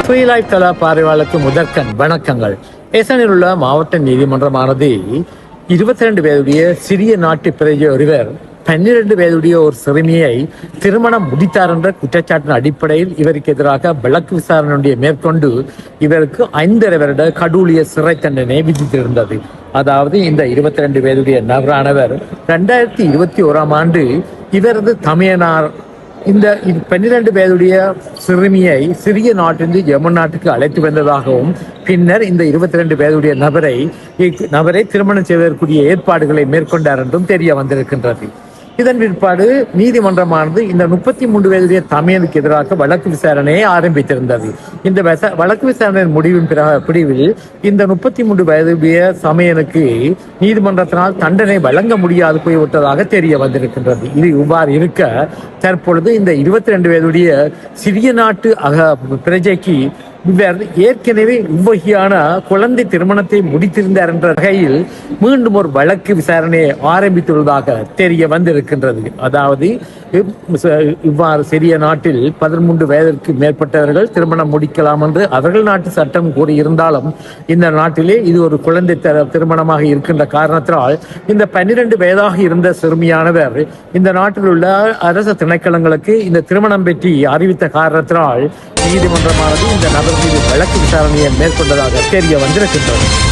Free life தள பார்வையாளருக்கு முதற்கண் வணக்கங்கள். ஏசனில் உள்ள மாவட்ட நீதிமன்றமானது 22 வயதுடைய சிறிய நாட்டு பிரஜை ஒருவர் 12 வயதுடைய ஒரு சிறுமியை திருமணம் முடித்தார் என்ற குற்றச்சாட்டின் அடிப்படையில் இவருக்கு எதிராக வழக்கு விசாரணையை மேற்கொண்டு இவருக்கு 5.5 வருட கடூழிய சிறை தண்டனை விதித்திருந்தது. அதாவது இந்த 22 வயதுடைய நபரானவர் 2021ஆம் ஆண்டு இவரது தமையனார் இந்த 12 வயதுடைய சிறுமியை சிறிய நாட்டிலிருந்து யமன் நாட்டுக்கு அழைத்து வந்ததாகவும் பின்னர் இந்த 22 வயதுடைய நபரை திருமணம் செய்வதற்குரிய ஏற்பாடுகளை மேற்கொண்டார் என்றும் தெரிய வந்திருக்கின்றது. இதன் பிற்பாடு நீதிமன்றமானது இந்த 33 வயதுடைய தமையனுக்கு எதிராக வழக்கு விசாரணையை ஆரம்பித்திருந்தது. இந்த வழக்கு விசாரணையின் பிரிவில் இந்த 33 வயதுடைய தமையனுக்கு நீதிமன்றத்தினால் தண்டனை வழங்க முடியாது போய்விட்டதாக தெரிய வந்திருக்கின்றது. இது இவ்வாறு இருக்க தற்பொழுது இந்த 22 வயதுடைய சிறிய நாட்டு பிரஜைக்கு இவர் ஏற்கனவே இவ்வகையான குழந்தை திருமணத்தை முடித்திருந்தார் என்ற வகையில் மீண்டும் ஒரு வழக்கு விசாரணையை ஆரம்பித்துள்ளதாக தெரிய வந்திருக்கின்றது. அதாவது இவ்வாறு சிறிய நாட்டில் 13 வயதிற்கு மேற்பட்டவர்கள் திருமணம் முடிக்கலாம் என்று அவர்கள் நாட்டு சட்டம் கூறியிருந்தாலும் இந்த நாட்டிலே இது ஒரு குழந்தை திருமணமாக இருக்கின்ற காரணத்தினால் இந்த 12 வயதாக இருந்த சிறுமியானவர் இந்த நாட்டில் உள்ள அரசு திணைக்களங்களுக்கு இந்த திருமணம் பற்றி அறிவித்த காரணத்தினால் நீதிமன்றமானது இந்த நபர் மீது வழக்கு விசாரணையை மேற்கொண்டதாக தெரிய வந்திருக்கின்றது.